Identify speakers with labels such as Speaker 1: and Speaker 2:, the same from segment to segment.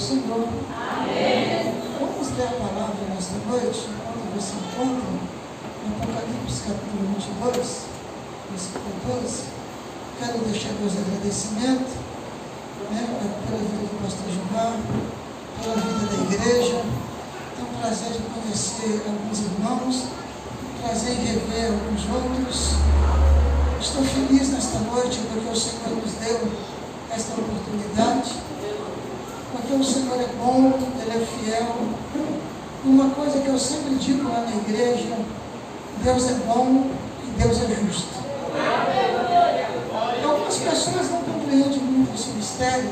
Speaker 1: Senhor. Amém. Vamos ler a palavra nesta noite, enquanto você encontra, em Apocalipse capítulo 22, versículo 12. Quero deixar meus agradecimentos, pela vida do pastor Gilmar, pela vida da igreja. É um prazer de conhecer alguns irmãos, prazer em rever alguns outros. Estou feliz nesta noite porque o Senhor nos deu esta oportunidade, porque o Senhor é bom, Ele é fiel. Uma coisa que eu sempre digo lá na igreja: Deus é bom e Deus é justo. Algumas pessoas não compreendem muito esse mistério,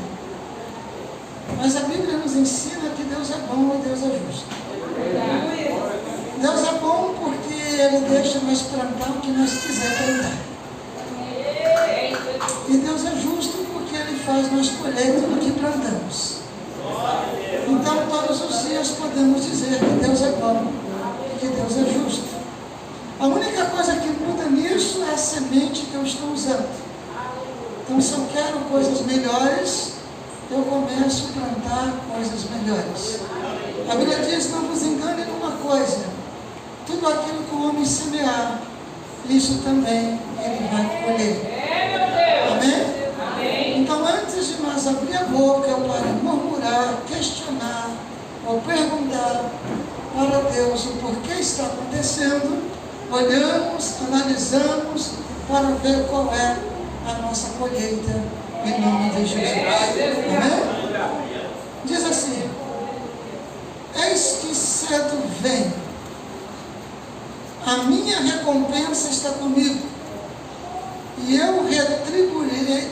Speaker 1: mas a Bíblia nos ensina que Deus é bom e Deus é justo. Deus é bom porque Ele deixa nós plantar o que nós quiser plantar. E Deus é justo porque Ele faz nós colher tudo o que plantamos. Então todos os dias podemos dizer que Deus é bom e que Deus é justo. A única coisa que muda nisso é a semente que eu estou usando. Então se eu quero coisas melhores, eu começo a plantar coisas melhores. A Bíblia diz: não vos engane numa coisa, tudo aquilo que o homem semear, isso também ele vai colher. Amém? Então, antes de nós abrir a boca para murmurar, questionar ou perguntar para Deus o porquê está acontecendo, olhamos, analisamos para ver qual é a nossa colheita em nome de Jesus. Amém? Diz assim: eis que cedo vem, a minha recompensa está comigo, e eu retribuirei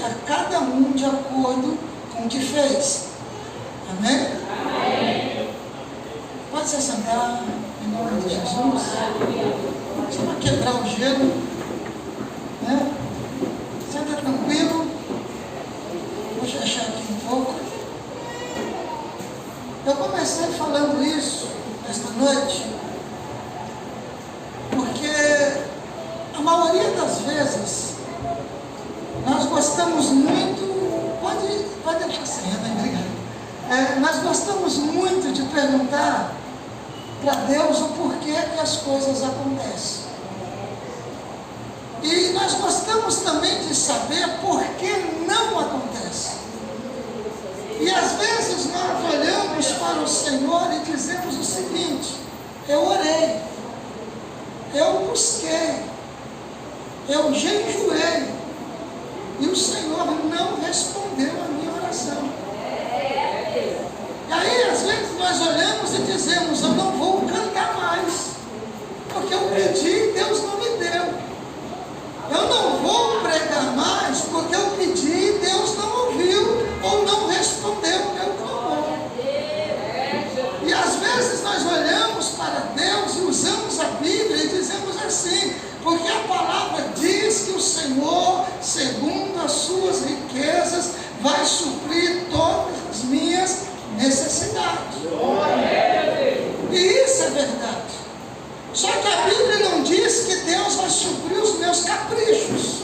Speaker 1: a cada um de acordo com o que fez. Amém? Amém. Pode se assentar em nome de Jesus. Só para quebrar o gelo, né? Senta tranquilo. Vou fechar aqui um pouco. Eu comecei falando isso esta noite porque a maioria das vezes nós gostamos muito, pode deixar assim, obrigado. Nós gostamos muito de perguntar para Deus o porquê que as coisas acontecem. E nós gostamos também de saber por que não acontece. E às vezes nós olhamos para o Senhor e dizemos o seguinte: eu orei, eu busquei, eu jejuei, e o Senhor não respondeu a minha oração. E aí às vezes nós olhamos e dizemos: eu não vou cantar mais, porque eu pedi e Deus não me deu. Eu não vou pregar mais, porque eu pedi e Deus não ouviu ou não respondeu o meu clamor. E às vezes nós olhamos para Deus e usamos a Bíblia e dizemos assim: porque a palavra diz que o Senhor, segundo as suas riquezas, vai suprir todas as minhas necessidades. E isso é verdade. Só que a Bíblia não diz que Deus vai suprir os meus caprichos.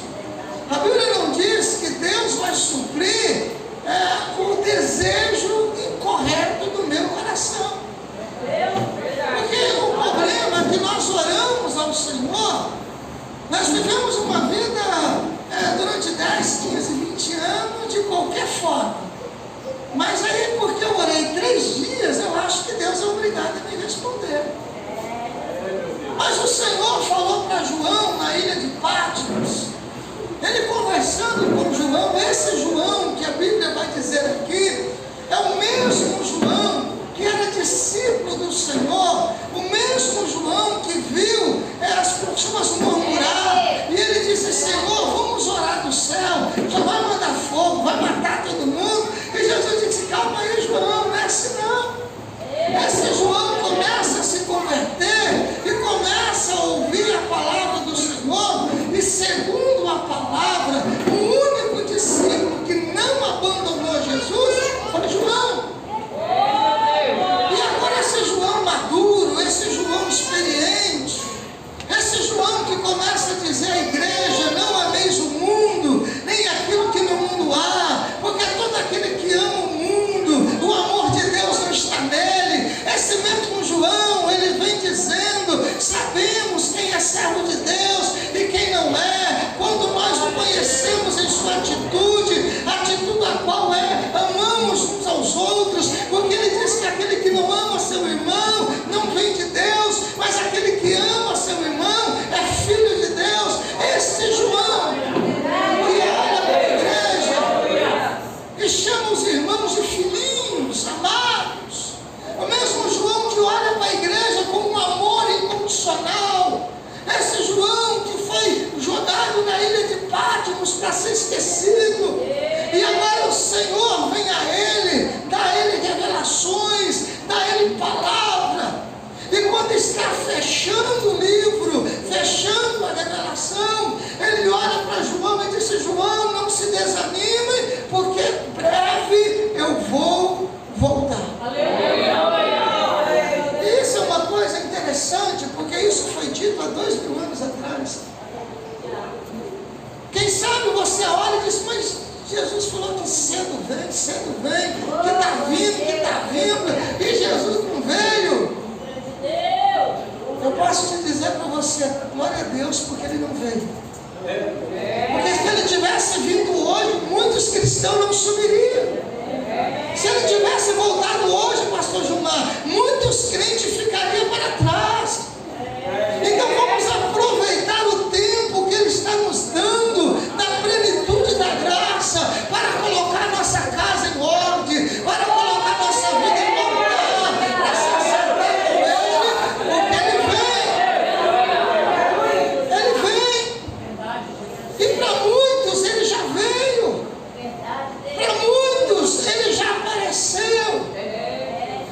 Speaker 1: A Bíblia não diz que Deus vai suprir o desejo incorreto do meu coração. Porque o problema é que nós oramos ao Senhor, nós vivemos uma vida durante 10, 15, 20 anos de qualquer forma. Mas aí, porque eu orei 3 dias, eu acho que Deus é obrigado a me responder. Mas o Senhor falou para João na ilha de Patmos, ele conversando com João, esse João que a Bíblia vai dizer aqui, é o mesmo João que era discípulo do Senhor, o mesmo João que viu as pessoas murmurar, e ele disse: Senhor, vamos orar do céu, só vai mandar fogo, vai matar todo mundo. E Jesus disse: calma aí, João, não é assim não. Esse João começa a se converter e começa a ouvir a palavra do Senhor, e segundo a palavra, o único discípulo para ser esquecido. E agora o Senhor vem a ele, dá a ele revelações, dá a ele palavra. E quando está fechando o livro, fechando a revelação, ele olha para João e disse: João, não se desanime, porque breve eu vou voltar. Isso é uma coisa interessante, porque isso foi dito há 2000 anos atrás. Quem sabe você olha e diz: mas Jesus falou que cedo vem, que está vindo, e Jesus não veio. Eu posso te dizer para você, glória a Deus, porque ele não veio. Porque se ele tivesse vindo hoje, muitos cristãos não subiriam. Se ele tivesse voltado hoje, pastor Gilmar, muitos crentes ficariam para trás. Então vamos aproveitar o tempo que ele está nos dando, da plenitude da graça, para colocar nossa casa em ordem, para colocar nossa vida em ordem, para se acertar com ele, porque ele vem. E para muitos ele já veio, para muitos ele já apareceu.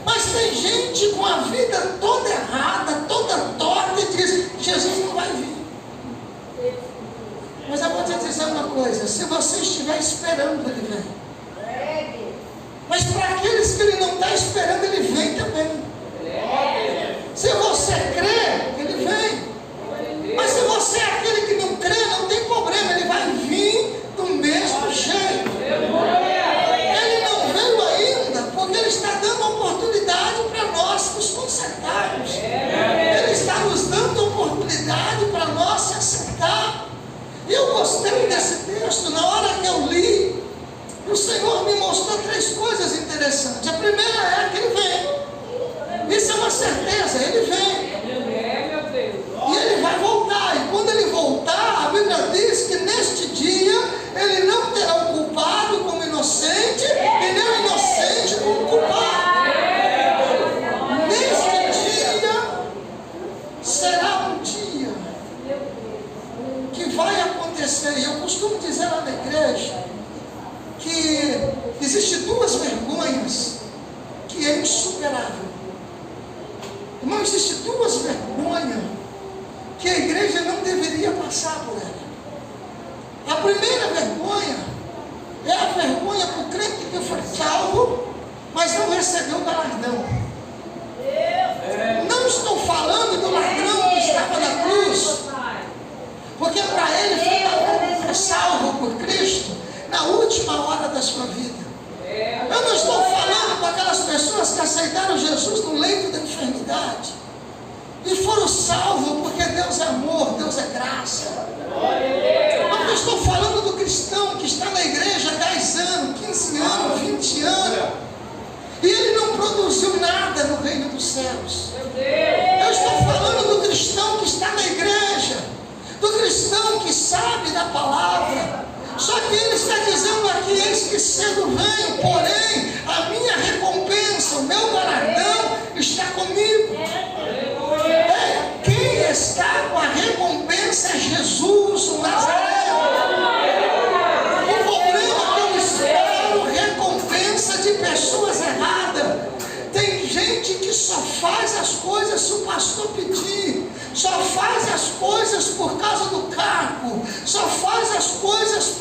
Speaker 1: Mas tem gente com a vida toda errada, toda torta, e diz: Jesus não vai vir. Mas eu vou te dizer uma coisa: se você estiver esperando, ele vem. Mas para aqueles que ele não está esperando, ele vem também. Se você crê, ele vem. Mas se você é aquele que não crê, não tem problema, ele vai vir do mesmo jeito. Ele não veio ainda, porque ele está dando oportunidade para nós nos consertarmos. Ele está nos dando oportunidade para nós se acertar. E eu gostei desse texto. Na hora que eu li, o Senhor me mostrou 3 coisas interessantes. A primeira é que ele vem. Isso é uma certeza, ele vem. E ele vai voltar. E quando ele voltar, a Bíblia diz que neste dia ele não terá o culpado como inocente, e nem o inocente como culpado. Neste dia será um dia que vai acontecer. E eu costumo dizer lá na igreja que existem 2 vergonhas que é insuperável. Irmão, existem 2 vergonhas que a igreja não deveria passar por ela. A primeira vergonha é a vergonha para o crente que foi salvo, mas não recebeu o galardão. Não estou falando do ladrão que estava na cruz, porque para ele foi salvo por Cristo na última hora da sua vida. Eu não estou falando com aquelas pessoas que aceitaram Jesus no leito da enfermidade e foram salvos porque Deus é amor, Deus é graça. Eu estou falando do cristão que está na igreja há 10 anos, 15 anos, 20 anos, e ele não produziu nada no reino dos céus. Eu estou falando do cristão que está na igreja, do cristão que sabe da palavra, só que ele está dizendo aqui: eis que cedo venho, porém a minha recompensa, o meu galardão está comigo. Quem está com a recompensa é Jesus, o Nazareno. O problema é que eu espero recompensa de pessoas erradas. Tem gente que só faz as coisas se o pastor pedir, só faz as coisas por causa do cargo, só faz as coisas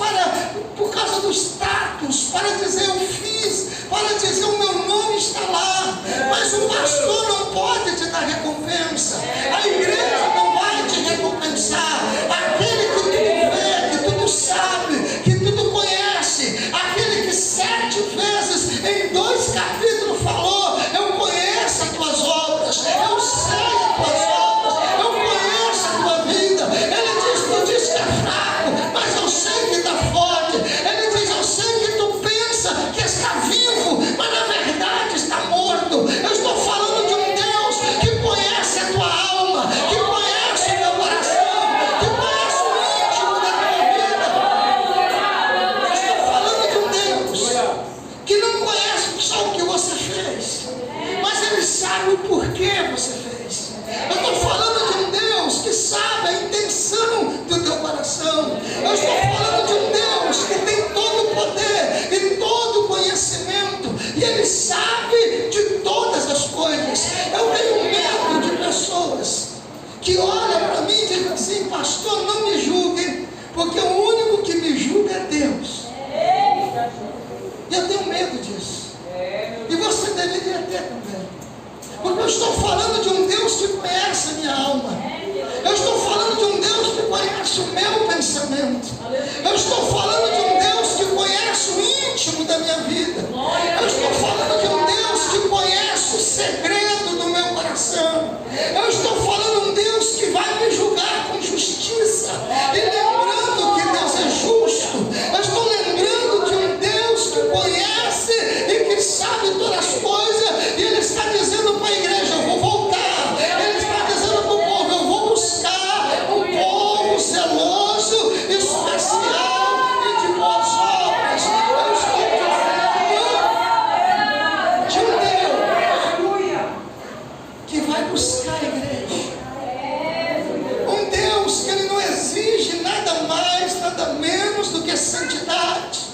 Speaker 1: por causa do status, para dizer eu fiz, para dizer o meu nome está lá. Mas o pastor não pode te dar recompensa, a igreja não vai te recompensar. Aquele que tudo vê, que tudo sabe, que tudo conhece, aquele que 7 vezes em 2 capítulos falou: eu conheço as tuas obras, eu sei as tuas obras, eu conheço a tua vida. Ele diz: tu diz que é fraco, mas eu sei que está forte. Ele diz: eu sei que tu pensa que está vivo, mas na verdade está morto. Eu estou falando de um Deus que conhece a tua alma, que conhece E eu tenho medo disso. E você deveria ter também. Porque eu estou falando de um Deus que conhece a minha alma. Eu estou falando de um Deus que conhece o meu pensamento. Eu estou falando de um Deus que conhece o íntimo da minha vida. Eu estou falando de um Deus que conhece o segredo do meu coração. Eu estou falando de um Deus que vai me julgar com justiça. E lembrando que Deus é justo. Eu estou lembrando de um Deus que conhece e que sabe todas as coisas. E Ele está dizendo para a igreja: eu vou voltar. Ele está dizendo para o povo: eu vou buscar um povo zeloso, especial e de boas obras. Eu estou dizendo de um Deus que vai buscar a igreja. Um Deus que Ele não exige nada mais, nada menos do que santidade.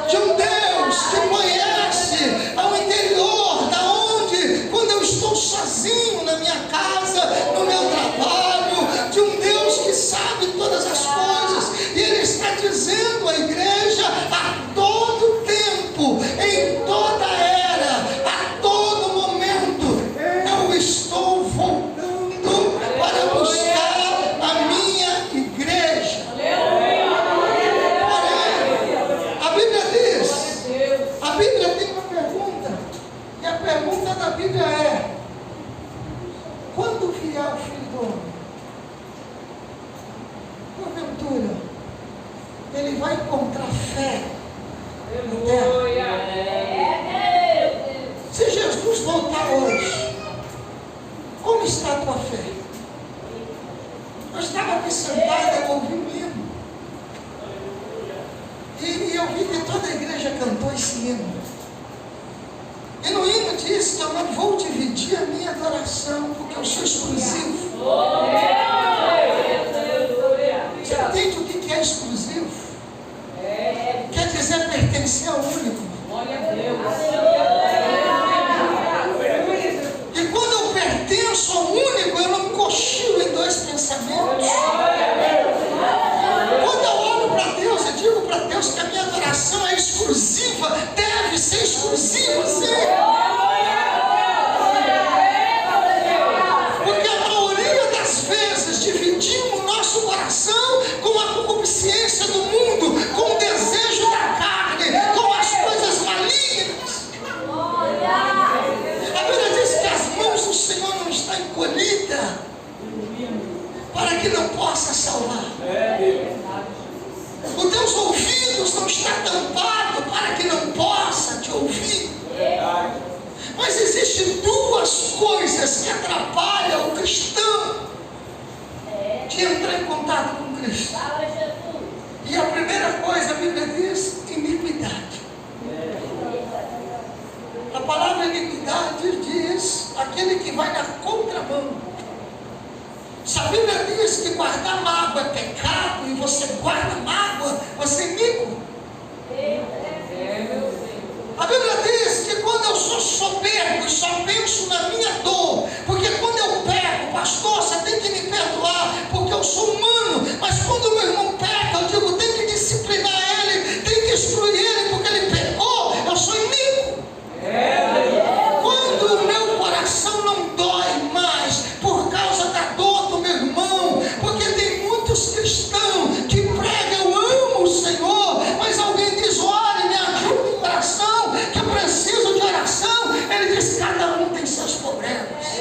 Speaker 1: De um Deus que conhece ao interior, da onde, quando eu estou sozinho na minha casa, no meu trabalho, de um Deus que sabe todas as coisas. E Ele está dizendo à igreja a todo tempo, em toda era, a todo momento: eu estou voltando para buscar a minha igreja. A Bíblia tem uma pergunta, e a pergunta da Bíblia é: quando vier o Filho do Homem, porventura Ele vai encontrar fé na terra? Se Jesus voltar hoje, como está a tua fé? Eu estava aqui sentado, eu ouvi um hino. E eu vi que toda a igreja cantou esse hino. E no hino diz que eu não vou dividir a minha adoração, porque eu sou exclusivo. Você entende o que é exclusivo? Quer dizer pertencer ao único. E quando eu pertenço ao único, eu não cochilo em dois pensamentos. Quando eu olho para Deus, eu digo para Deus que a minha adoração é exclusiva, deve ser exclusiva, sim. Porque a maioria das vezes dividimos nosso coração com a concupiscência do mundo, com o desejo da carne, com as coisas malignas. A Bíblia diz que as mãos do Senhor não estão encolhidas para que não possa salvar. Os teus ouvidos não estão tampados para que não possa te ouvir. Mas existem duas coisas que atrapalham o cristão de entrar em contato com Cristo. E a primeira coisa, a Bíblia diz: iniquidade. A palavra iniquidade diz aquele que vai na contramão. Se a Bíblia diz que guardar mágoa é pecado, e você guarda mágoa, você é iníquo. A Bíblia diz que quando eu sou soberbo e só penso na minha dor, porque quando eu peco, pastor, você tem que me perdoar, porque eu sou humano, mas quando o meu irmão peca, eu digo, tem que disciplinar ele, tem que excluir ele, porque ele pecou, eu sou iníquo. Quando o meu coração não dói mais, por causa da dor do meu irmão, porque tem muitos cristãos que pregam: eu amo o Senhor, mas alguém diz: ore, me ajude em oração, que eu preciso de oração. Ele diz: cada um tem seus problemas.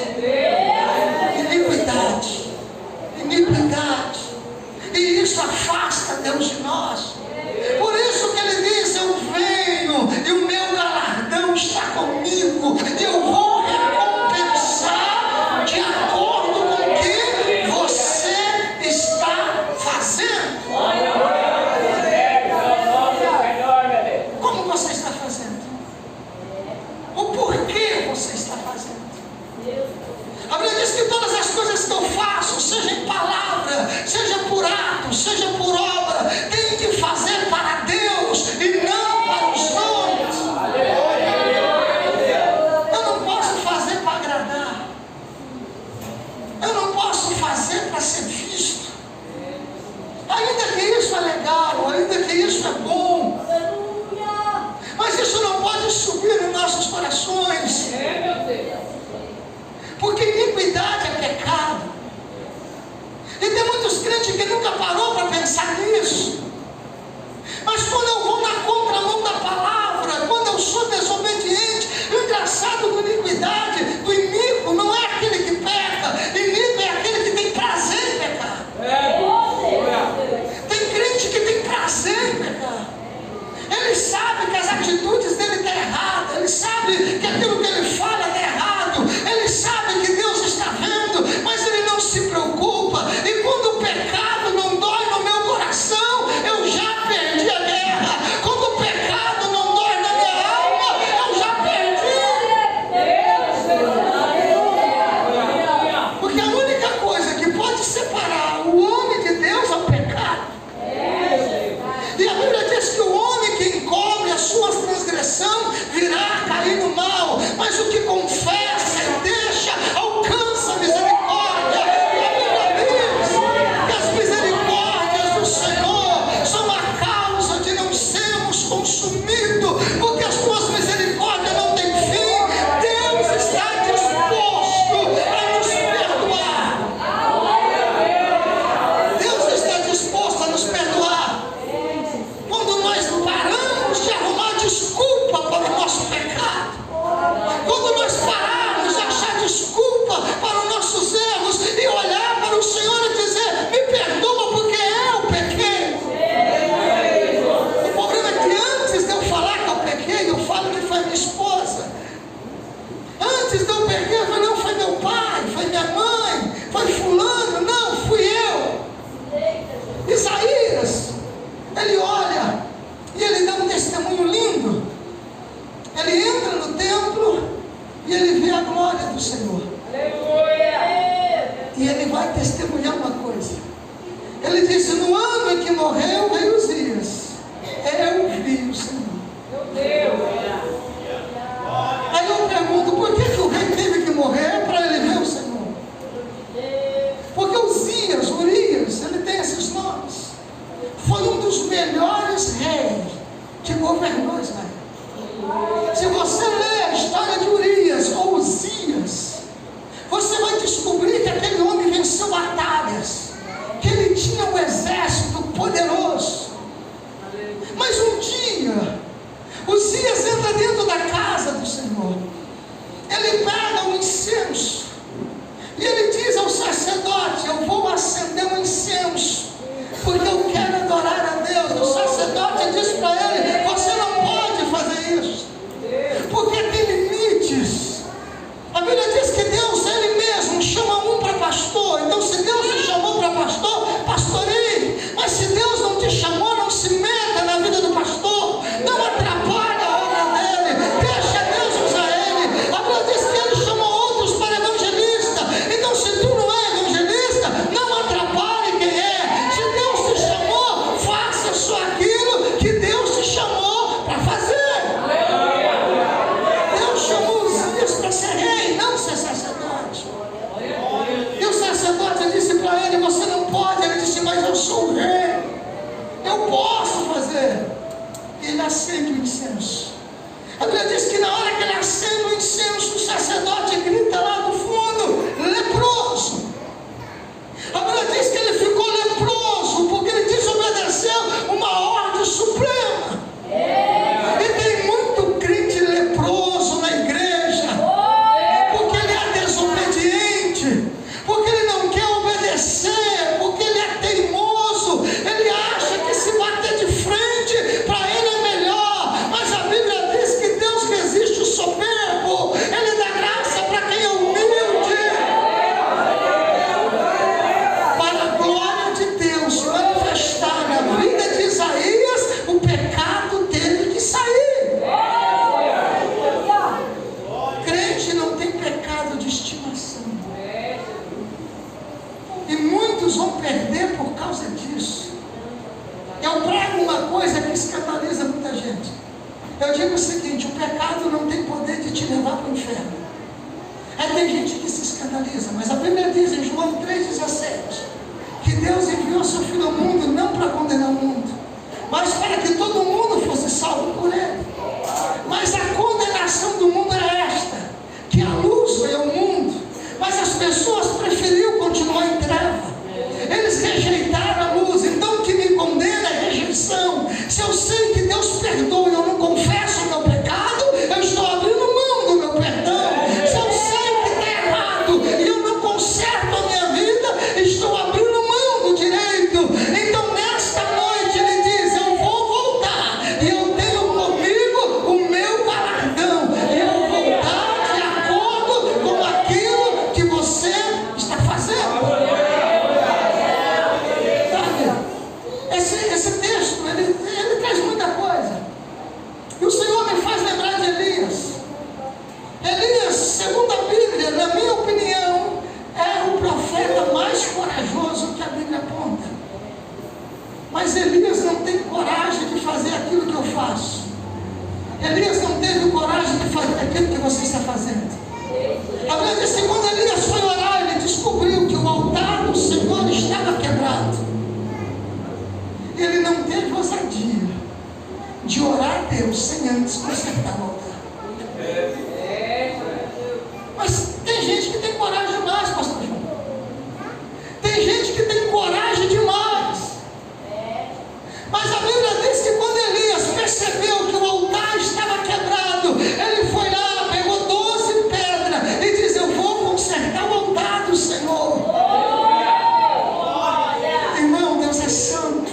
Speaker 1: nossos corações. Porque iniquidade é pecado. E tem muitos crentes que nunca parou para pensar nisso. Mas quando eu vou na contramão da palavra, quando eu sou desobediente, o engraçado da iniquidade, do iníquo, não é aquele que peca. Iníquo é aquele que tem prazer em pecar. Tem crente que tem prazer em pecar. Ele sabe que as atitudes dele estão erradas. Ele sabe que aquilo que ele fala está errado. Ele sabe que Deus está vendo, mas ele não se preocupa. E quando o pecado não dói no meu coração, eu já perdi a guerra. Quando o pecado não dói na minha alma, eu já perdi. Porque a única coisa que pode separar o homem de Deus é o pecado. E a Bíblia diz que o homem que encobre a sua transgressão virá cair no mal, mas o que confessa e deixa alcança a misericórdia. E a Bíblia diz que as misericórdias do Senhor são a causa de não sermos consumidos, porque as tuas misericórdias não têm fim. Deus está disposto a nos perdoar. Deus está disposto a nos perdoar. Quando nós paramos de arrumar desculpa para o nosso pecado, quando nós pararmos de achar desculpa para os nossos erros e olhar para o Senhor e dizer: me perdoa porque eu pequei. O problema é que antes de eu falar que eu pequei, eu falo que foi minha esposa. Antes de eu pequei, eu falo: não, foi meu pai, foi minha mãe, foi fulano. Não, fui eu. Isaías, ele olha e ele dá um testemunho lindo. Ele entra no templo e ele vê a glória do Senhor. E ele vai testemunhar uma coisa. Ele disse: no ano em que morreu o rei Uzias, eu vi o Senhor. Aí eu pergunto: por que o rei teve que morrer para ele ver o Senhor? Porque Uzias, Urias, ele tem esses nomes. Foi um dos melhores reis que governou Israel. Se você ler a história de Urias ou Uzias, você vai descobrir que aquele homem venceu batalhas, que ele tinha um exército poderoso. Mas um dia, Uzias entra dentro da casa do Senhor. Ele pega um incenso e ele diz ao sacerdote: eu vou acender um incenso, porque eu quero adorar a Deus. O sacerdote diz para ele: você não pode fazer isso, porque tem limites. A Bíblia diz que Deus, Ele mesmo, chama um para pastor. Então, se Deus te chamou para pastor, pastoreie. Mas se Deus não te chamou, não se meta na vida do pastor. Não atrapalhe a obra dele. Deixa Deus usar ele. A Bíblia diz que Ele chamou outros para evangelista. Então, se tu não é evangelista, não atrapalhe quem é. Se Deus te chamou, faça só aquilo que Deus te chamou para fazer. Deus chamou Uzias para ser rei, não ser sacerdote. E o sacerdote disse para ele: você não pode. Ele disse: mas eu sou o rei, eu posso fazer. E ele acende o incenso. A Bíblia diz que na hora que ele acende o incenso, o sacerdote grita lá do fundo: leproso. A Bíblia diz que ele ficou leproso porque ele desobedeceu uma ordem suprema. E tem muito crente leproso na igreja, porque ele é desobediente, porque ele não quer obedecer, porque ele é teimoso. Ele acha que se bater de frente para ele é melhor. Mas a Bíblia diz que Deus resiste o soberbo. Ele dá graça para quem é humilde. Para a glória de Deus manifestar na vida de Isaías, o pecado teve que sair. Crente não tem pecado de estimação. E muitos vão perder por causa disso. Eu prego uma coisa que escandaliza muita gente. Eu digo o seguinte: o pecado não tem poder de te levar para o inferno. Aí tem gente que se escandaliza, mas a Bíblia diz em João 3,17 que Deus enviou seu Filho ao mundo não para condenar o mundo, mas para que todo mundo fosse salvo por ele. Mas a condenação do mas Elias não tem coragem de fazer aquilo que eu faço. Elias não teve coragem de fazer aquilo que você está fazendo. A Bíblia diz que quando Elias foi orar, ele descobriu que o altar do Senhor estava quebrado. Ele não teve ousadia de orar a Deus sem antes consertar o altar. Mas tem gente que tem coragem demais, pastor João. Tem gente que tem coragem demais. Mas a Bíblia diz que quando Elias percebeu que o altar estava quebrado, ele foi lá, pegou 12 pedras e disse: eu vou consertar o altar do Senhor. Irmão, Deus é santo.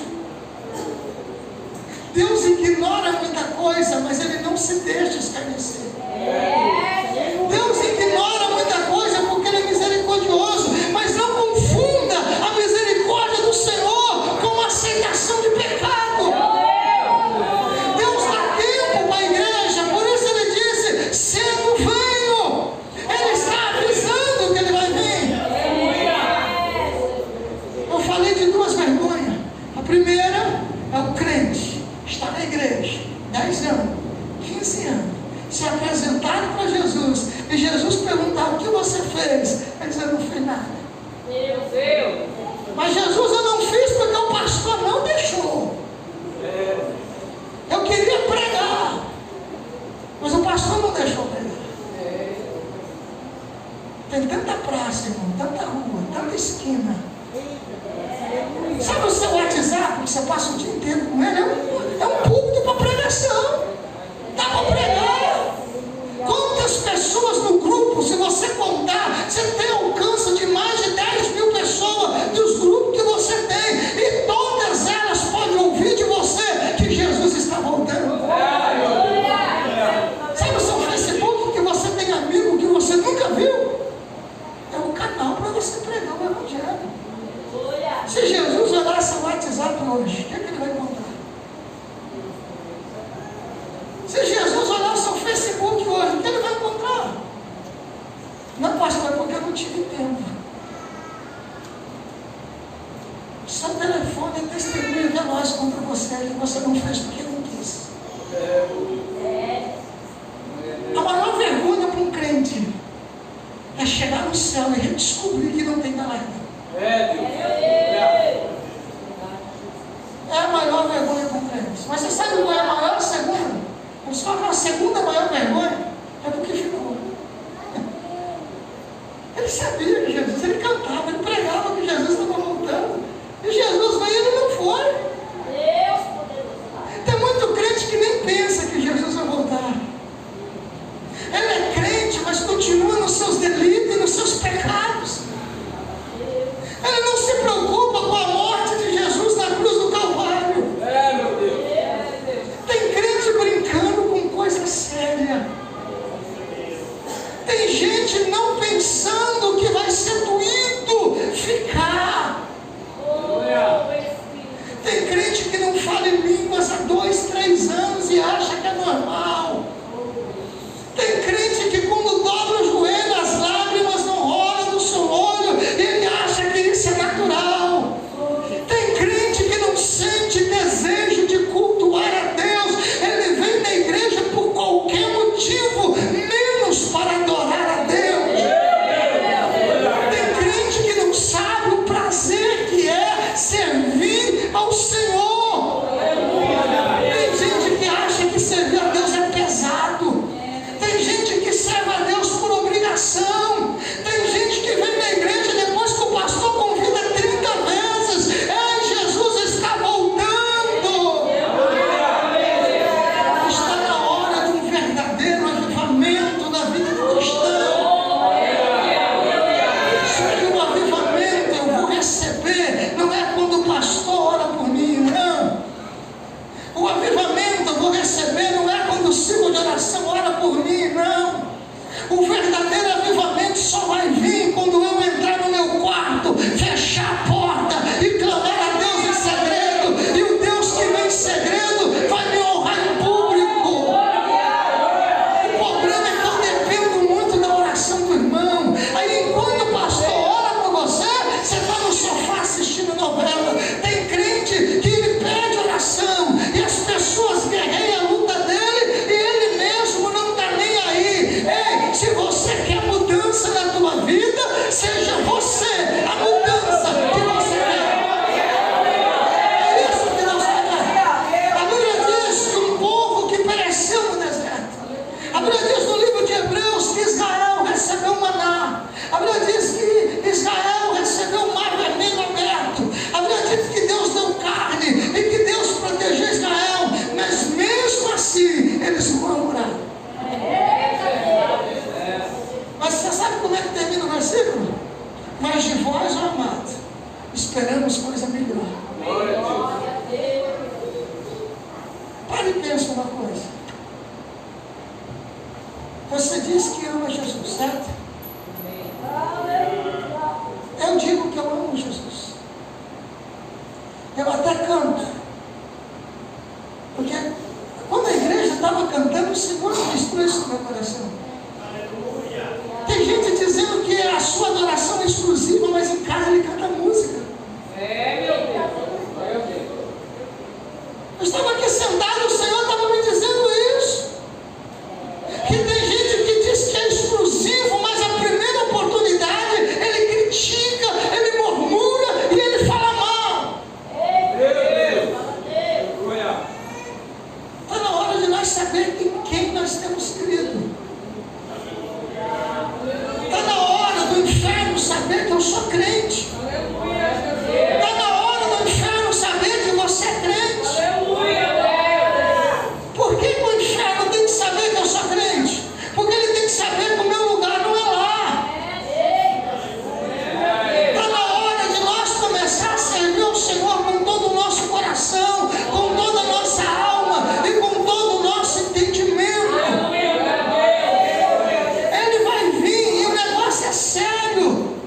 Speaker 1: Deus ignora muita coisa, mas Ele não se deixa escarnecer. Deus ignora muita coisa porque Ele é misericordioso, mas não confunda a misericórdia do Senhor com a aceitação de pecado. Deus dá tempo para a igreja, por isso Ele disse: cedo venho. Ele está avisando que Ele vai vir. Eu falei de duas vergonhas. A primeira é o crente estar na igreja 10 anos, 15 anos, se apresentaram para Jesus e Jesus perguntar: o que você fez? Ele diz: eu não fiz nada. Mas Jesus, eu não fiz porque o pastor não deixou. Eu queria pregar, mas o pastor não deixou pregar. Tem tanta praça, irmão, tanta rua, tanta esquina. Sabe o seu WhatsApp, que você passa o dia inteiro com ele? É um púlpito para pregação. Dá para pregar. Quantas pessoas no grupo, se você contar, você tem alcance de mais de 10 mil pessoas dos grupos que você tem, e todas elas podem ouvir de você que Jesus está voltando. Sabe o seu Facebook, que você tem amigo que você nunca viu? É um canal para você pregar o Evangelho. Se Jesus olhasse o WhatsApp hoje, o que ele vai encontrar? Se Jesus olhasse o Facebook hoje, o que ele vai encontrar? Não, pastor, é porque eu não tive tempo. Seu telefone é testemunha veloz contra você, que você não fez porque não quis. A maior vergonha para um crente é chegar no céu e redescobrir que não tem galardão. É a maior vergonha para um crente. Mas você sabe qual é a maior segunda? Eles falam que a segunda maior vergonha é porque ficou. Ele sabia que Jesus, ele cantava, ele pregava que Jesus estava voltando. E Jesus veio e ele não foi. Tem muito crente que nem pensa que Jesus vai voltar. Ele é crente, mas continua nos seus delitos e nos seus pecados. Ele não se preocupa com a morte de Jesus na cruz do Calvário. Meu Deus. Tem crente brincando com coisa séria. Tem gente não pensando que vai ser doído ficar. Tem crente que não fala em línguas há 2, 3 anos e acha que é normal. Tem crente que quando dobra o joelho, as lágrimas não rolam do seu olho, ele acha que isso é natural. Tem crente que não sente desejo de cultuar a Deus, ele vem na igreja por qualquer motivo, menos para adorar a Deus. Tem crente que não sabe o prazer que é servir ao Senhor. Tem gente que acha que servir a Deus é pesado. Tem gente que serve a Deus por obrigação. Tem gente que vem na igreja depois que o pastor convida 30 vezes. Ei, Jesus está voltando. Está na hora de um verdadeiro avivamento na vida do cristão. Só que o avivamento eu vou receber não é quando o pastor ora por mim, não. O avivamento eu vou receber não é quando o ciclo de oração ora por mim, não. O verdadeiro avivamento só vai vir quando eu entrar no meu quarto, fechar a porta e clamar a Deus em segredo. E o Deus que vem em segredo vai me honrar em público. O problema é que eu dependo muito da oração do irmão. Aí enquanto o pastor ora por você, você está no sofá assistindo novela. Tem crente que ele pega Você diz que ama Jesus, certo? Eu digo que eu amo Jesus. Eu até canto. Porque quando a igreja estava cantando, o Senhor ministrou isso no meu coração. Tem gente dizendo que a sua adoração é exclusiva, mas em casa ele canta música. Eu estava aqui sentado, o Senhor estava me dizendo isso. Que tem gente que diz que é exclusivo, mas a primeira oportunidade ele critica, ele murmura e ele fala mal. Está na hora de nós saber em quem nós temos crido. Está na hora do inferno saber que eu sou crente. Está na hora do inferno saber que você é crente. Por que o inferno tem que saber que eu sou crente? Porque ele tem que saber que o meu lugar não é lá. Está na hora de nós começar a servir ao Senhor com todo o nosso coração, com toda a nossa alma e com todo o nosso entendimento. Ele vai vir e o negócio é sério.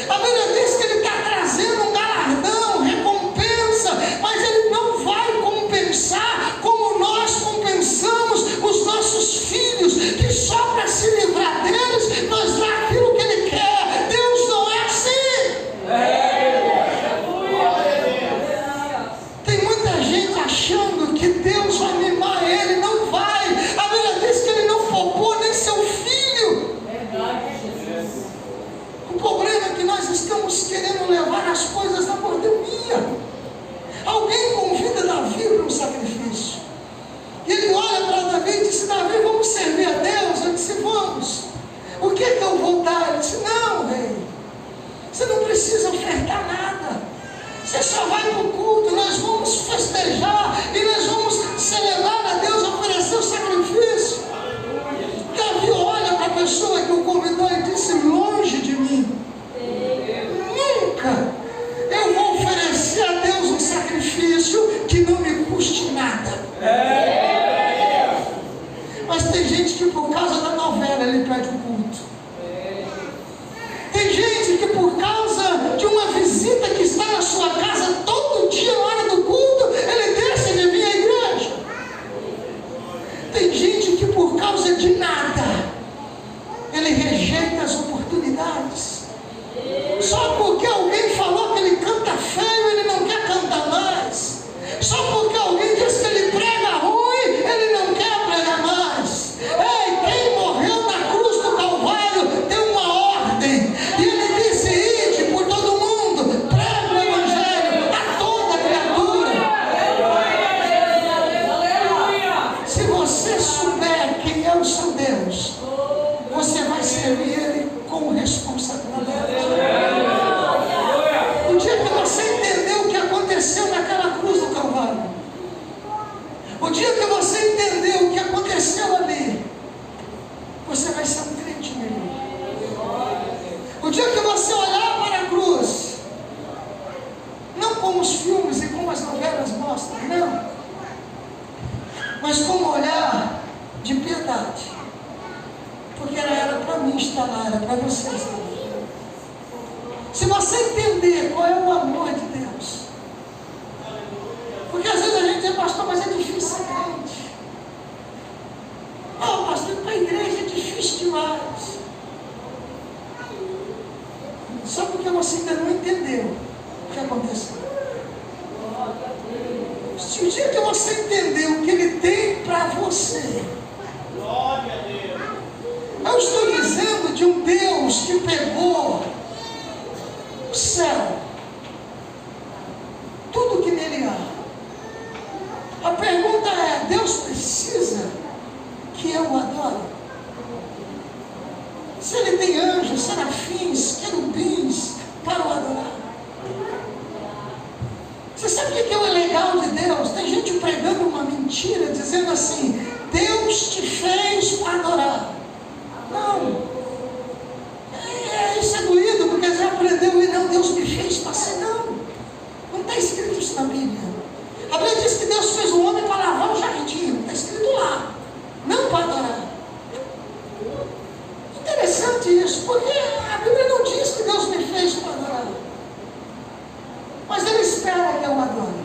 Speaker 1: A Bíblia diz que ele está trazendo um galardão, recompensa, mas ele não vai compensar como nós compensamos os nossos filhos, que só para se livrar deles, nós dá aquilo que ele quer. Deus não é assim. Tem muita gente achando que Deus vai mimar ele, não vai. A Bíblia diz que ele não poupou nem seu filho. O problema é que nós estamos querendo levar as coisas na mordomia. Alguém convida Davi para um sacrifício. E ele olha para Davi e disse: Davi, vamos servir a Deus? Ele disse: vamos. O que é que eu vou dar? Ele disse: não, rei, você não precisa ofertar nada. Você só vai para o culto, nós vamos festejar e nós vamos celebrar a Deus, oferecer o sacrifício. Davi olha para a pessoa que o convidou e disse: longe de mim, nunca eu vou oferecer a Deus um sacrifício que não me custe nada. Mas tem gente que por causa da novela ele perde o culto. Tem gente que por causa de uma visita que está na sua casa todo dia na hora do culto, ele deixa de vir à igreja. Tem gente que por causa de nada ele rejeita as oportunidades. Só porque alguém falou que ele canta feio, ele não quer cantar mais. Só porque alguém disse que ele prega ruim, ele não quer pregar mais. Ei, quem morreu na cruz do Calvário deu uma ordem. E ele disse: ide por todo mundo, pregue o Evangelho a toda criatura. Se você souber quem é o seu Deus, você vai servir ele com responsabilidade. O dia que você entendeu o que aconteceu naquela cruz do Calvário, o dia que você entendeu o que aconteceu ali, você vai ser um crente melhor. O dia que você olhar para a cruz, não como os filmes e como as novelas mostram, não, mas com um olhar de piedade. Porque era para mim estar lá, era para você estar lá. Se você entender qual é o amor de Deus, porque às vezes a gente diz: pastor, mas é difícil ser crente. Oh, pastor, para a igreja é difícil demais. Só porque você ainda não entendeu o que aconteceu. Se o dia que você entendeu o que ele tem para você, glória a Deus. Eu estou dizendo de um Deus que pegou o céu, tudo que nele há. A pergunta é: Deus precisa que eu o adore? Se ele tem anjos, serafins, querubins para o adorar. Você sabe o que é o legal de Deus? Tem gente pregando uma mentira, dizendo assim: Deus te fez para adorar. Não, isso é doído, porque já aprendeu e não, Deus me fez para ser. Não está escrito isso na Bíblia. A Bíblia diz que Deus fez o homem para lavar o jardim, está escrito lá, não para adorar. isso? Porque a Bíblia não diz que Deus me fez para adorar. Mas Ele espera que eu adore.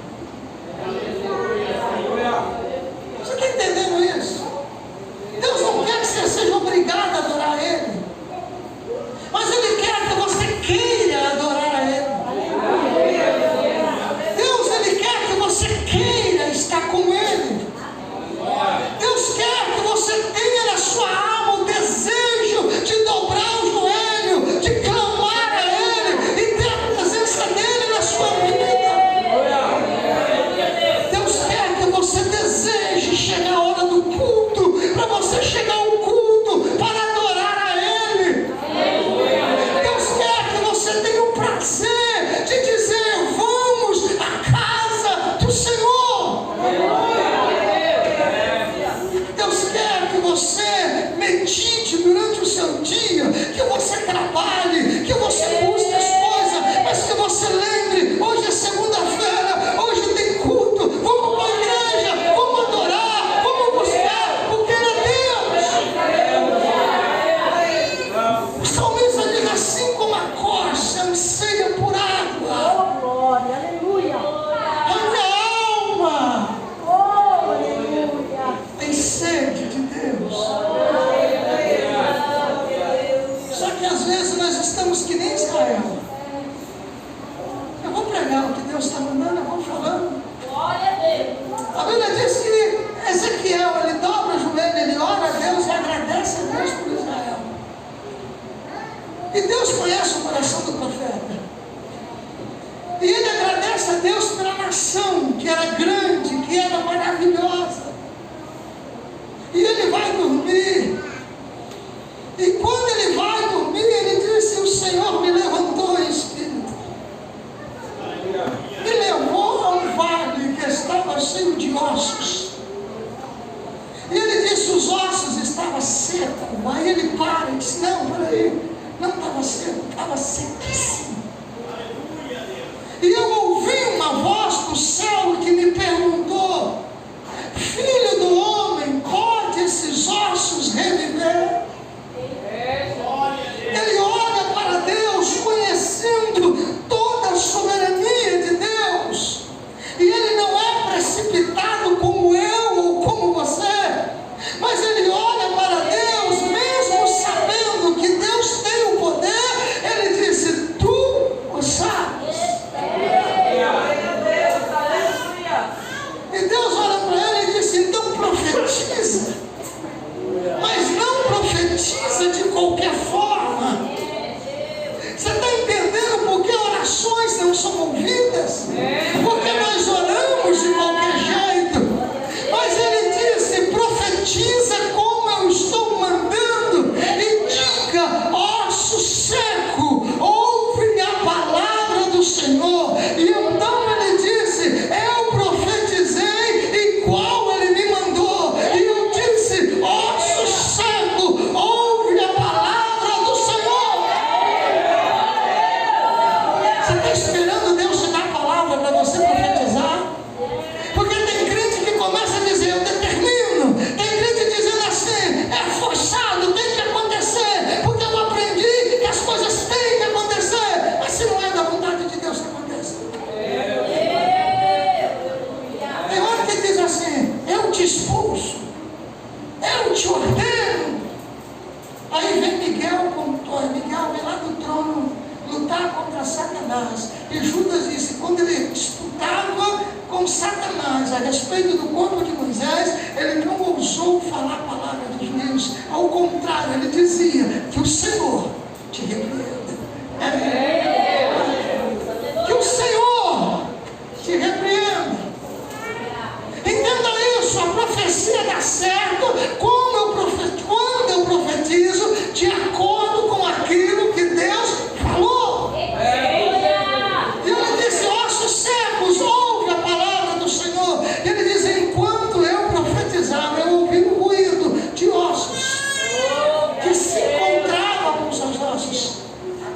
Speaker 1: Você está entendendo isso? Deus não quer que você seja obrigado a adorar Ele. Mas Ele quer que você queira adorar a Ele. Deus, Ele quer que você queira estar com Ele. Deus quer que você tenha na sua alma o desejo de dobrar o joelho, de clamar a Ele e ter a presença dEle na sua vida. Deus quer que você deseje chegar a hora do culto, para você chegar ao culto para adorar a Ele. Deus quer que você tenha o prazer de dizer: vamos à casa do Senhor. Deus quer que você medite durante o seu dia, que você trabalhe, que você busque as coisas, mas que você lembre: hoje é segunda-feira, hoje tem culto, vamos para a igreja, vamos adorar, vamos buscar, porque Ele é Deus. O salmista diz assim: como a corça anseia por água,
Speaker 2: Glória, aleluia.
Speaker 1: a minha alma
Speaker 2: Oh, aleluia.
Speaker 1: tem sede de Deus. Só que às vezes nós estamos que nem Israel. Eu vou pregar o que Deus está mandando, eu vou falando.
Speaker 2: Glória a Deus.
Speaker 1: A Bíblia diz que Ezequiel, ele dobra o joelho, ele ora a Deus e agradece a Deus por Israel. E Deus conhece o coração do profeta. E ele agradece a Deus pela nação, que era grande, que era maravilhosa. E ele vai dormir. E quando ele vai dormir, ele disse: o Senhor me levantou em espírito. Me levou a um vale que estava cheio de ossos. E ele disse: os ossos estavam secos. Aí ele para e disse: não, peraí, não estava seco, estava sequíssimo. E eu ouvi uma voz do céu que me perguntou: filho do homem, pode esses ossos reviver? Ele olha para Deus conhecendo toda a soberania de Deus. E ele não é precipitado como eu ou como você, mas ele olha para Deus, mesmo sabendo que Deus tem o poder. Ele disse: tu o sabes. E Deus olha para ele e disse: então profetiza. Mas não profetiza de qualquer forma. Você está entendendo por que orações não são ouvidas? Porque nós oramos de qualquer jeito. Mas ele disse: profetiza como eu estou mandando e diga: osso seco, ouve a palavra do Senhor. E então ele disse: eu profetizei igual ele me mandou. E eu disse: osso seco, ouve a palavra do Senhor. Você está esperando Deus te dar a palavra para você profetizar? Porque tem crente que começa a dizer: eu determino. Tem crente dizendo assim: é forçado, tem que acontecer, porque eu aprendi que as coisas têm que acontecer. Mas se não é da vontade de Deus que aconteça. Tem hora que diz assim: eu te expulso, eu te ordeno. Aí vem Miguel vem lá do trono lutar contra Satanás. E Judas disse: quando ele disputava com Satanás a respeito do corpo de Moisés, ele não ousou falar a palavra de juízo. Ao contrário, ele dizia: que o Senhor te repreenda. Que o Senhor te repreenda. Entenda isso: a profecia dá certo quando eu profetizo de acordo com aquilo que Deus falou. E ele disse: ossos secos, ouve a palavra do Senhor. E ele diz: enquanto eu profetizava, eu ouvi um ruído de ossos que se encontrava com seus ossos.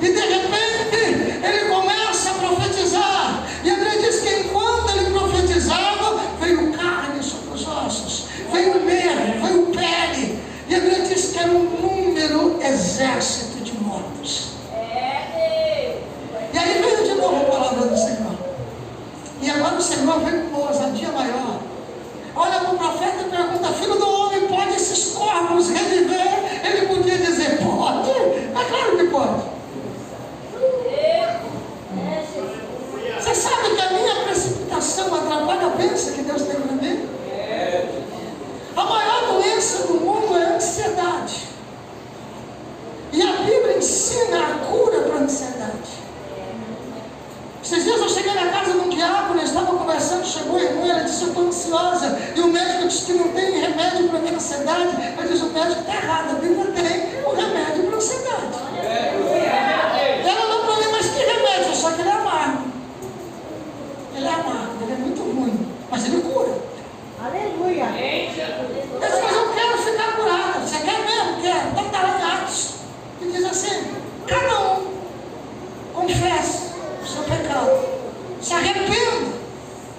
Speaker 1: E de repente ele começa a profetizar. E André diz que enquanto ele profetizava, veio carne sobre os ossos, veio nervo, veio pele. E André diz que era um número exército de médico está errado. A Bíblia tem o remédio para a ansiedade. Ela não falou, mas que remédio? Só que ele é amargo. Ele é amargo, ele é muito ruim. Mas ele cura.
Speaker 2: Aleluia.
Speaker 1: Mas eu quero ficar curada. Você quer mesmo? Quero. Então está lá em Atos. E diz assim: cada um confesse o seu pecado, se arrependa,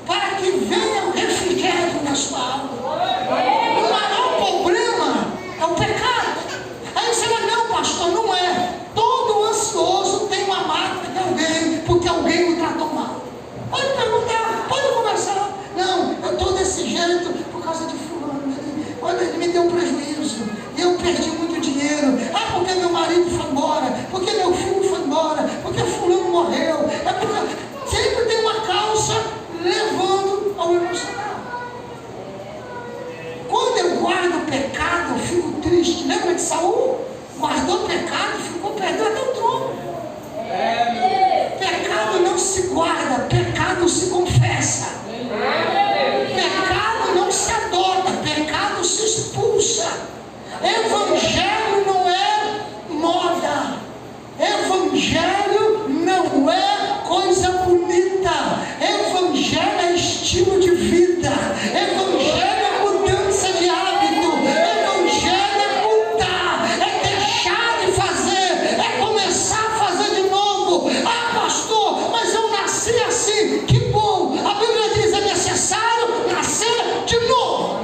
Speaker 1: para que venha o refrigério na sua alma. O maior problema é o pecado. Aí você vai, não, pastor, não é. Todo ansioso tem uma marca de alguém, porque alguém o tratou mal. Pode perguntar, pode conversar. Não, eu estou desse jeito por causa de fulano. Olha, ele me deu prejuízo. E eu perdi muito dinheiro. Ah, porque meu marido foi embora. Porque meu filho foi embora. Porque fulano morreu. É porque sempre tem uma causa levando ao emocional. Quando eu guardo o pecado, eu fico triste. Lembra de Saul? Guardou o pecado, ficou perdendo até o trono. Pecado não se guarda, pecado se confessa. Pecado não se adota, pecado se expulsa. Evangelho não é moda. Evangelho não é coisa bonita. Evangelho é estilo de vida. Evangelho é mudança de hábito. Evangelho é mudar, é deixar de fazer, é começar a fazer de novo. Ah, pastor, mas eu nasci assim. Que bom! A Bíblia diz: é necessário nascer de novo.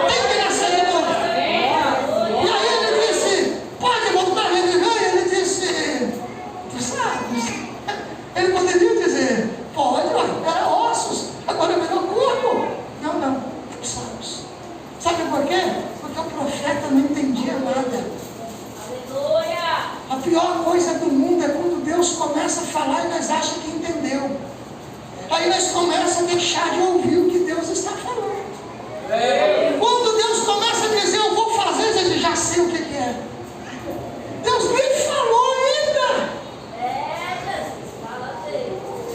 Speaker 1: Tem que nascer de novo. E aí ele disse: pode voltar a viver? Ele disse: tu sabes? Ele poderia dizer: pode, era ossos, agora é melhor corpo. Não, tu sabes. Sabe por quê? Porque o profeta não entendia nada. A pior coisa do mundo é quando Deus começa a falar e nós achamos que entendeu. Aí nós começamos a deixar de ouvir o que Deus está falando. Quando Deus começa a dizer: eu vou fazer, a gente já sei o que é. Deus nem falou ainda.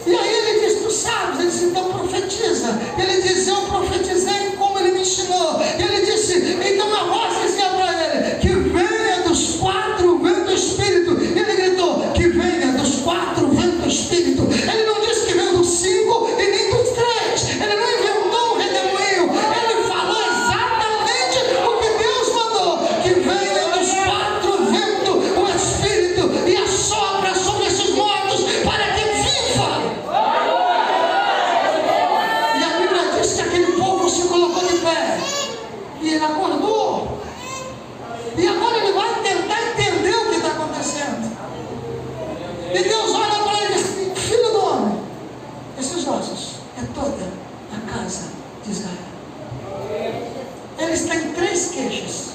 Speaker 1: E aí ele diz: tu sabes? Ele disse: então profetiza. Ele diz: eu profetizei como ele me ensinou. Ele disse: então a voz dizia para ele: que venha dos quatro ventos do Espírito. Ele gritou: que venha dos quatro ventos do Espírito. Ele não disse que veio dos 5 e nem dos 3. Ele não inventou um redemoinho. Ele falou exatamente o que Deus mandou: que venha dos 4 ventos o Espírito e assopra sobre esses mortos para que viva. E a Bíblia diz que aquele povo se colocou de pé e ele acordou. E agora ele vai tentar entender o que está acontecendo. E Deus olha para ele e diz: filho do homem, esses ossos é toda a casa de Israel. Eles têm 3 queixas.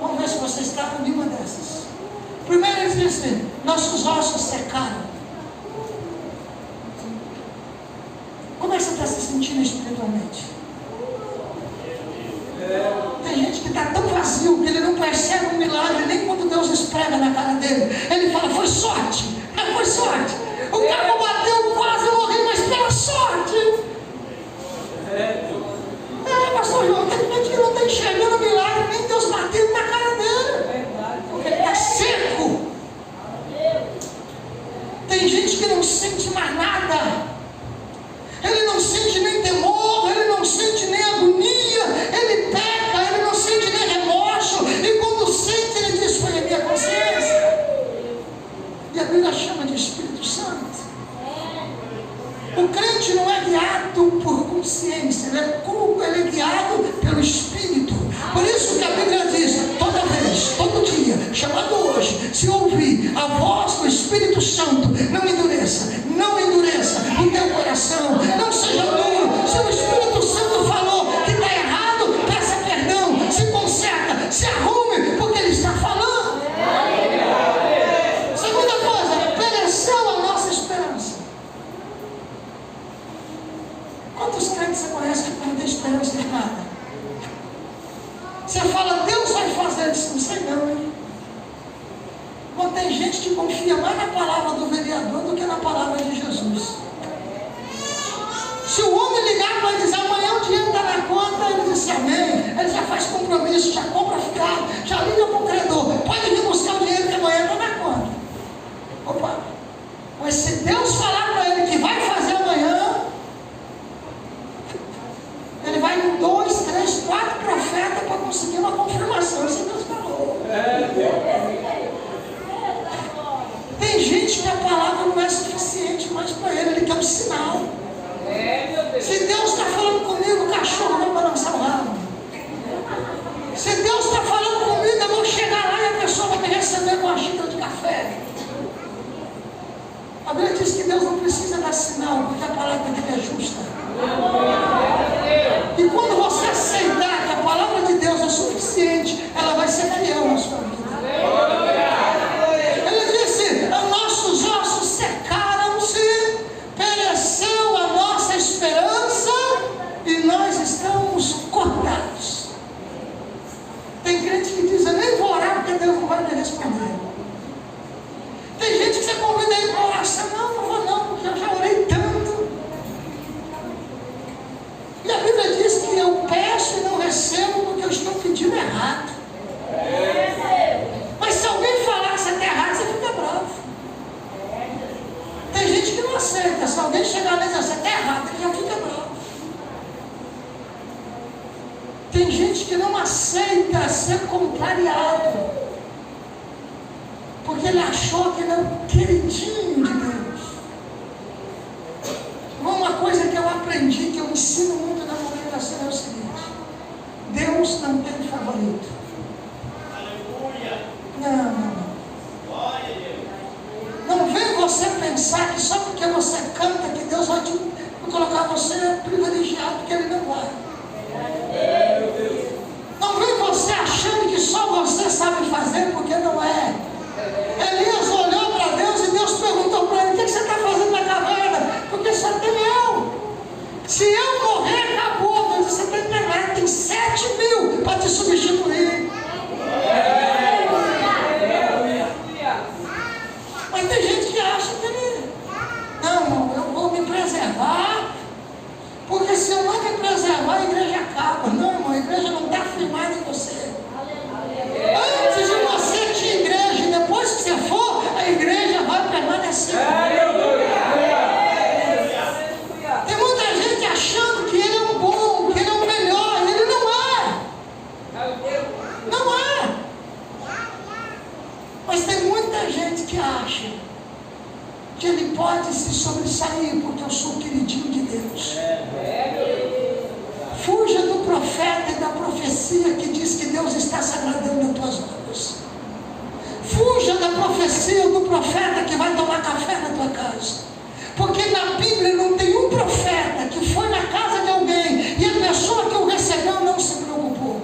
Speaker 1: Vamos ver se você está em uma dessas. Primeiro ele diz assim: nossos ossos secaram. Como é que você está se sentindo espiritualmente? Tem gente que está tão vazio que ele não percebe um milagre nem quando Deus esfrega na cara dele. Ele fala: foi sorte, mas foi sorte. O carro bateu, quase morri, mas pela sorte. Pastor João, tem gente que não está enxergando o milagre, nem Deus batendo na cara dele, porque ele está seco. Tem gente que não sente mais nada. Ele não sente nem temor, ele não sente nem agonia, ele peca, ele não sente nem remorso, e quando sente, ele diz: foi a minha consciência. E a Bíblia chama de Espírito Santo. O crente não é guiado por consciência, ele é guiado pelo Espírito. Por isso que a Bíblia diz: toda vez, todo dia, chamado hoje, se ouvir a voz do Espírito Santo, não endureça o teu coração, não seja duro. Se o Espírito Santo falou que está errado, peça perdão, se conserta, se arrume, porque ele está falando. Segunda coisa, pereceu a nossa esperança. Quantos crentes você conhece que não tem esperança de nada? Você fala: Deus vai fazer isso. Não sei não, hein? Quando tem gente que confia mais na palavra do vereador do que na palavra de Jesus. Se o homem ligar para dizer: amanhã o dinheiro está na conta, ele disse amém. Ele já faz compromisso, já compra fiado, já liga para o credor. Pode vir buscar o dinheiro que amanhã está na conta. Opa! Mas se Deus falar para ele que vai fazer amanhã, ele vai em 2, 3, 4 profetas para conseguir uma confirmação. Isso Deus falou. Tem gente que a palavra não é suficiente mais para ele, ele quer um sinal. Se Deus está falando comigo, o cachorro vai balançar o rabo. Se Deus está falando comigo, eu vou chegar lá e a pessoa vai me receber com uma xícara de café. A Bíblia diz que Deus não precisa dar sinal, porque a palavra dele é justa. E quando você aceitar que a palavra de Deus é suficiente, ela vai ser fiel na sua vida. Ele disse: nossos ossos secaram-se, pereceu a nossa esperança e nós estamos cortados. Tem crente que diz: eu nem vou orar porque Deus não vai me responder. Tem gente que você convida aí para oração: não vou não, porque eu já orei tanto. E a Bíblia diz que eu peço e não recebo porque eu estou pedindo errado. Mas se alguém falar que você está errado, você fica bravo. Tem gente que não aceita. Se alguém chegar lá e dizer: você está errado, ele já fica bravo. Tem gente que não aceita ser contrariado, porque ele achou que ele é o queridinho de Deus. Uma coisa que eu aprendi, que eu ensino muito na congregação, é o seguinte: Deus não tem favorito. Não. Não vem você pensar que só porque você canta que Deus vai te colocar você privilegiado, porque Ele não vai. Não vem você achando que só você sabe fazer, porque não é. Elias olhou para Deus e Deus perguntou para ele: o que você está fazendo na caverna? Porque só tem eu. Se eu morrer, acabou. Deus disse: você tem que pegar, tem 7.000 para te substituir. Mas tem gente que acha que ele: não, eu vou me preservar, porque se eu não me preservar, a igreja acaba. Não, irmão, a igreja não está firmada em você. Antes de você tinha igreja, e depois que você for, a igreja vai permanecer. Tem muita gente achando que ele é um bom, que ele é o melhor, e ele não é. Não é. Mas tem muita gente que acha que ele pode se sobressair porque eu sou queridinho de Deus. Fuja do profeta e da profecia que diz que Deus está se agradando das tuas obras. Fuja da profecia do profeta que vai tomar café na tua casa. Porque na Bíblia não tem um profeta que foi na casa de alguém e a pessoa que o recebeu não se preocupou.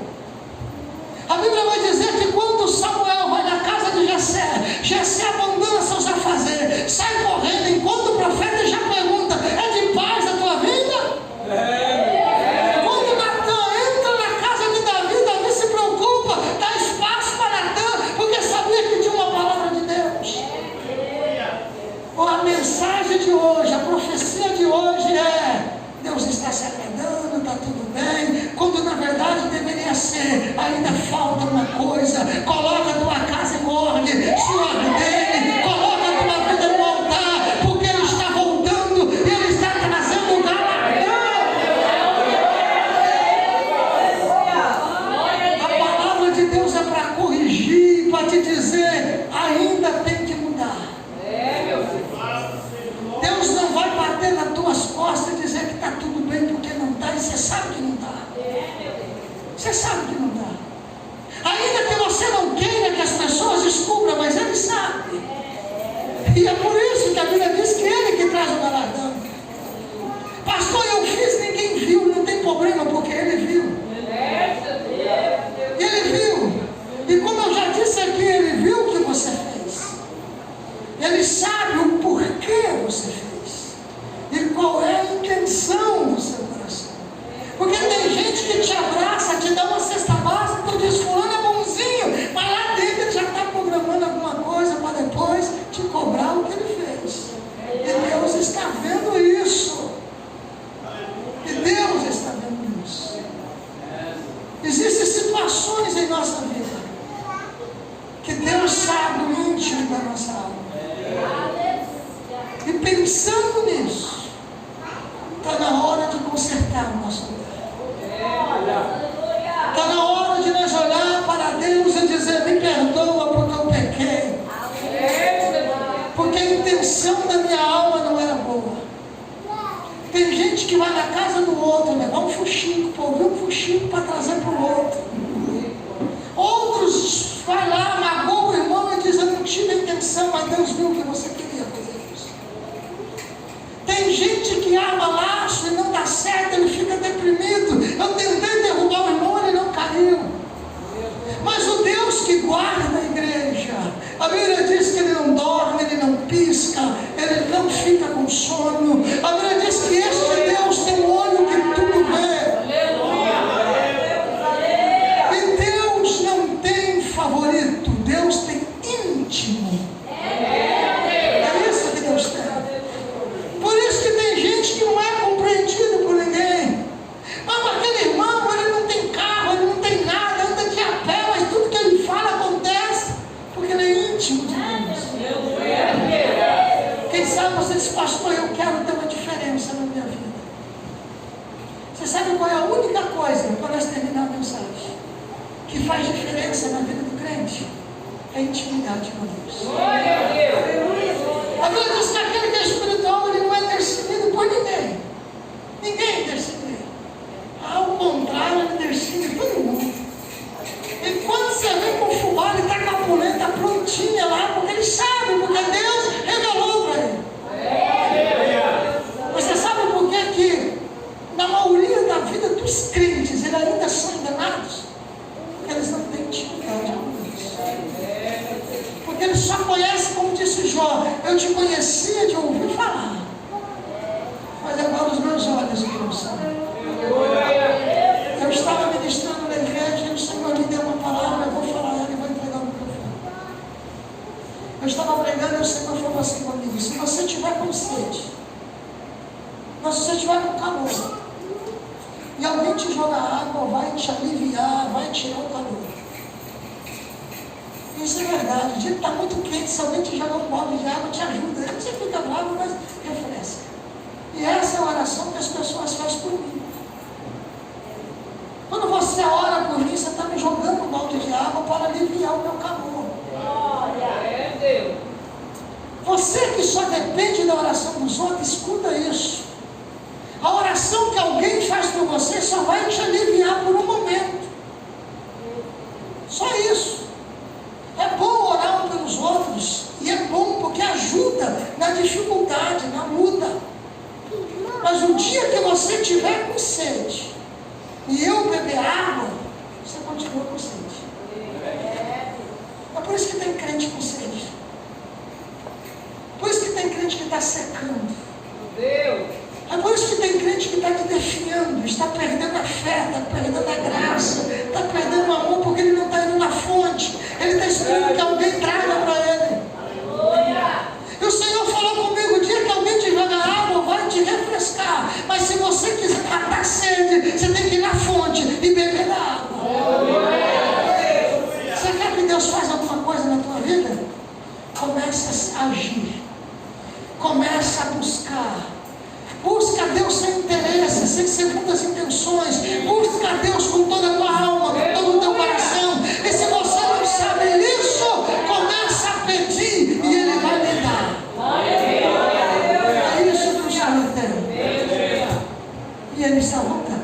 Speaker 1: A Bíblia vai dizer que quando Samuel vai na casa de Jessé, Jessé abandona seus afazeres, sai correndo, enquanto o profeta já pergunta: é de paz a tua vida? Quando Natan entra na casa de Davi, Davi se preocupa, dá espaço para Natan, porque sabia que tinha uma palavra de Deus. A mensagem de hoje, a profecia de hoje é: Deus está se agradando, está tudo bem, quando na verdade deveria ser: ainda falta uma coisa. Coloca a tua casa em ordem, sua dele, coloca a tua vida no altar, porque Ele está voltando e Ele está trazendo o galardão. A palavra de Deus é para corrigir, para te dizer: ainda tem que mudar. Deus não vai bater nas tuas costas e dizer que está tudo bem, porque não está, e você sabe que não está. Você sabe que não está. Ainda que você não queira que as pessoas descubram, mas Ele sabe. E é por isso que a Bíblia diz que Ele que traz o galardão. Pastor, eu fiz, ninguém viu, não tem problema, porque Ele viu. Ele viu. E como eu já disse aqui, Ele viu o que você fez. Ele sabe o porquê você fez. E qual é a intenção do seu coração. Porque tem gente que te abraça, te dá uma cesta básica, tu diz: fulano é bonzinho, mas lá dentro ele já está programando alguma coisa para depois te cobrar o que ele fez. E Deus está vendo isso. E Deus está vendo isso. na casa do outro, levar um fuxico, para ouvir um fuxico para trazer para o outro. Outros vai lá, magoa o irmão e diz: eu não tive a intenção, mas Deus viu que você queria fazer isso. Tem gente que arma laço e não dá certo, ele fica deprimido. Eu tentei derrubar o irmão, ele não caiu. Mas o Deus que guarda a igreja, a Bíblia diz que ele não dorme, ele não pisca, ele não fica com sono. A Bíblia diz que este Deus tem um olho que tudo vê. E Deus não tem favorito, Deus tem íntimo. É isso que Deus tem. Por isso que tem gente que não é compreendido por ninguém. Mas aquele irmão, ele não tem carro, ele não tem nada, anda de a pé, mas tudo que ele fala acontece, porque ele é íntimo de Deus. Quem sabe você diz: pastor, eu quero ter uma diferença na minha vida. Você sabe qual é a única coisa, para nós terminar a mensagem, que faz diferença na vida do crente? É a intimidade com Deus. A Bíblia diz que aquele que é espiritual, ele não é intercedido por ninguém. Ninguém intercede. Ao contrário, ele intercede todo mundo. E quando você vem com o fubá, ele está com a polenta prontinha lá, porque ele sabe, porque Deus revelou para ele. Você sabe por que na maioria da vida dos crentes, eles ainda são enganados? Porque eles não têm intimidade com Deus. Porque eles só conhecem, como disse Jó: eu te conhecia de ouvir falar, mas agora os meus olhos viram o Senhor. Eu estava ministrando na igreja e o Senhor me deu uma palavra, eu vou falar ela e vou entregar o microfone. Eu estava pregando e o Senhor falou assim comigo: se você tiver com sede, mas se você tiver com calor, e alguém te joga água, vai te aliviar, vai tirar o calor. Isso é verdade. O dia que está muito quente, se alguém te jogar um balde de água, te ajuda. Você fica bravo, mas refresca. E essa é a oração que as pessoas fazem por mim. Quando você ora por mim, você está me jogando um balde de água para aliviar o meu calor. Você que só depende da oração dos outros, escuta isso. A oração que alguém faz por você só vai te aliviar por um momento. Só isso. É bom orar um pelos outros, e é bom porque ajuda na dificuldade, na luta. Mas o dia que você tiver com sede e eu beber água, você continua com sede. É por isso que tem crente com sede. Por isso que tem crente que está secando. É por isso que tem crente que está te definhando, está perdendo a fé, está perdendo a graça, está perdendo o amor, porque ele não está indo na fonte. Ele está esperando que alguém traga para ele. E o Senhor falou comigo: o dia que alguém te joga água, vai te refrescar. Mas se você quiser matar sede, você tem que ir na fonte e beber da água. Você quer que Deus faça alguma coisa na tua vida? Comece a agir. Comece a buscar. Busca Deus sem interesse, sem segundas intenções. Busca Deus com toda a tua alma, com todo o teu coração. E se você não sabe isso, começa a pedir e Ele vai lhe dar. É isso que o Senhor tem. E Ele está voltando.